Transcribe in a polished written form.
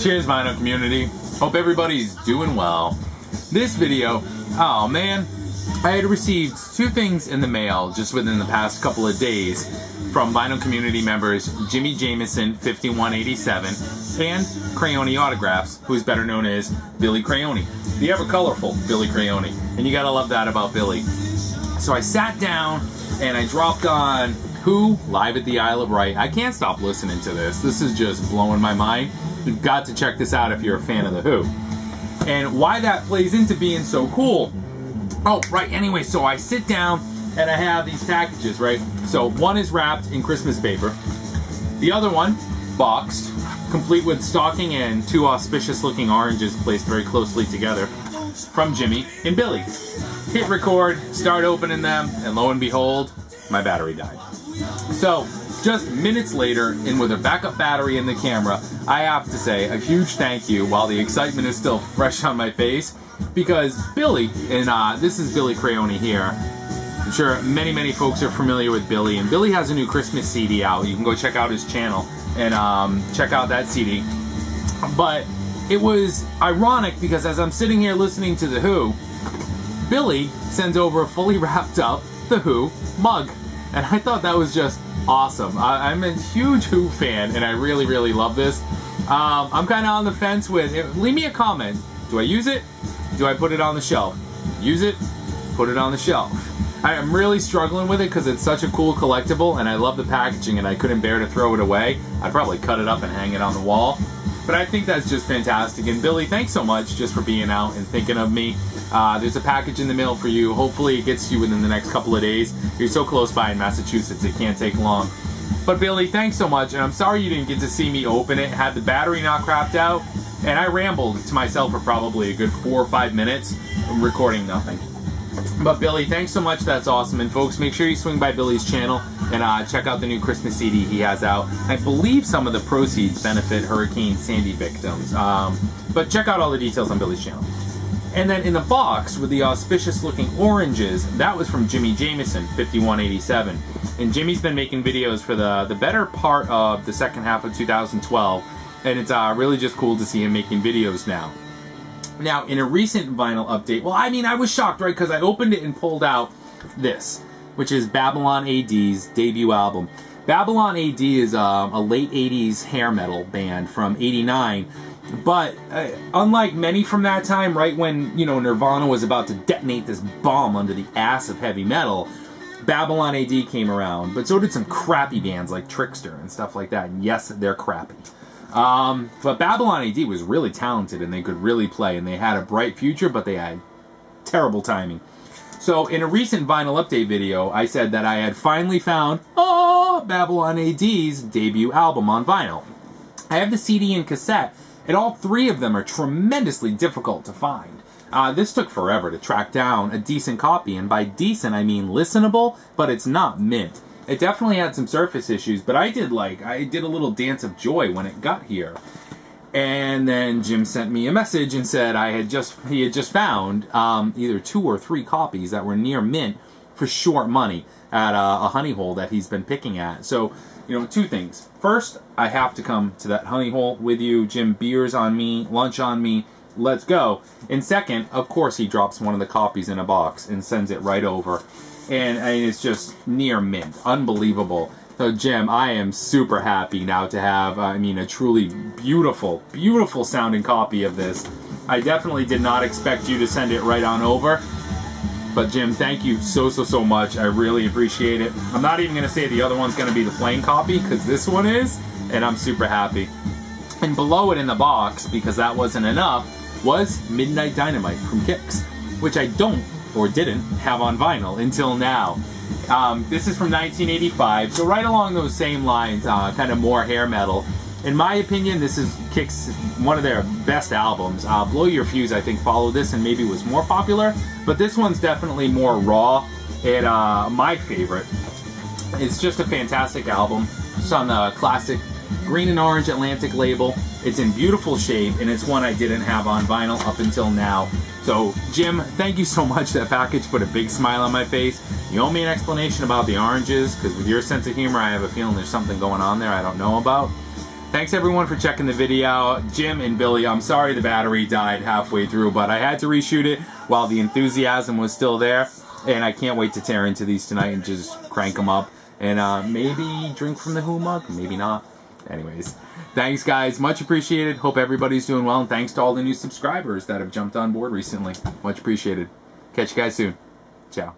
Cheers, vinyl community. Hope everybody's doing well. This video, oh man, I had received two things in the mail just within the past couple of days from vinyl community members Jimmy Jameson 5187 and Crayoni Autographs, who's better known as Bylli Crayoni, the ever colorful Bylli Crayoni. And you gotta love that about Bylli. So I sat down and I dropped on Who live at the Isle of Wight. I can't stop listening to this. This is just blowing my mind. You've got to check this out if you're a fan of The Who. And why that plays into being so cool. Oh, right, anyway, so I sit down and I have these packages, right? So one is wrapped in Christmas paper. The other one, boxed, complete with stocking and two auspicious looking oranges placed very closely together from Jimmy and Bylli. Hit record, start opening them, and lo and behold, my battery died. So, just minutes later, and with a backup battery in the camera, I have to say a huge thank you while the excitement is still fresh on my face, because Bylli, and this is Bylli Crayoni here. I'm sure many folks are familiar with Bylli, and Bylli has a new Christmas CD out. You can go check out his channel and check out that CD. But it was ironic because as I'm sitting here listening to The Who, Bylli sends over a fully wrapped up The Who mug. And I thought that was just awesome. I'm a huge Who fan, and I really love this. I'm kind of on the fence with it. Leave me a comment. Do I use it? Do I put it on the shelf? Use it? Put it on the shelf. I am really struggling with it because it's such a cool collectible, and I love the packaging, and I couldn't bear to throw it away. I'd probably cut it up and hang it on the wall. But I think that's just fantastic. And Bylli, thanks so much just for being out and thinking of me. There's a package in the mail for you. Hopefully it gets to you within the next couple of days. You're so close by in Massachusetts, it can't take long. But Bylli, thanks so much, and I'm sorry you didn't get to see me open it. Had the battery not crapped out, and I rambled to myself for probably a good 4 or 5 minutes, recording nothing. But Bylli, thanks so much, that's awesome. And folks, make sure you swing by Bylli's channel and check out the new Christmas CD he has out. I believe some of the proceeds benefit Hurricane Sandy victims. But check out all the details on Bylli's channel. And then in the box with the auspicious looking oranges, that was from Jimmy Jameson, 5187. And Jimmy's been making videos for the better part of the second half of 2012. And it's really just cool to see him making videos now. Now, in a recent vinyl update, well, I mean, I was shocked, right? Because I opened it and pulled out this, which is Babylon AD's debut album. Babylon AD is a late 80s hair metal band from 89. But unlike many from that time, right when, you know, Nirvana was about to detonate this bomb under the ass of heavy metal, Babylon AD came around. But so did some crappy bands like Trickster and stuff like that. And yes, they're crappy. But Babylon AD was really talented and they could really play, and they had a bright future, but they had terrible timing. So in a recent vinyl update video, I said that I had finally found Babylon AD's debut album on vinyl. I have the CD and cassette, and all three of them are tremendously difficult to find. This took forever to track down a decent copy, and by decent I mean listenable, but it's not mint. It definitely had some surface issues, but I did a little dance of joy when it got here. And then Jim sent me a message and said he had just found either 2 or 3 copies that were near mint for short money at a honey hole that he's been picking at. So, you know, 2 things. First, I have to come to that honey hole with you. Jim, beers on me, lunch on me, let's go. And second, of course, he drops one of the copies in a box and sends it right over. And it's just near mint. Unbelievable. So, Jim, I am super happy now to have, a truly beautiful sounding copy of this. I definitely did not expect you to send it right on over. But, Jim, thank you so much. I really appreciate it. I'm not even going to say the other one's going to be the plain copy, because this one is, and I'm super happy. And below it in the box, because that wasn't enough, was Midnight Dynamite from Kix, which I don't or didn't have on vinyl until now. This is from 1985, so right along those same lines, kind of more hair metal. In my opinion, this is Kix, one of their best albums. Blow Your Fuse, I think, followed this and maybe was more popular, but this one's definitely more raw and my favorite. It's just a fantastic album. It's on the classic green and orange Atlantic label. It's in beautiful shape, and it's one I didn't have on vinyl up until now. So, Jim, thank you so much. That package put a big smile on my face. You owe me an explanation about the oranges, because with your sense of humor, I have a feeling there's something going on there I don't know about. Thanks everyone for checking the video. Jim and Billy, I'm sorry the battery died halfway through, but I had to reshoot it while the enthusiasm was still there. And I can't wait to tear into these tonight and just crank them up. And maybe drink from the Who mug, maybe not. Anyways, thanks guys, much appreciated. Hope everybody's doing well, and thanks to all the new subscribers that have jumped on board recently. Much appreciated. Catch you guys soon. Ciao.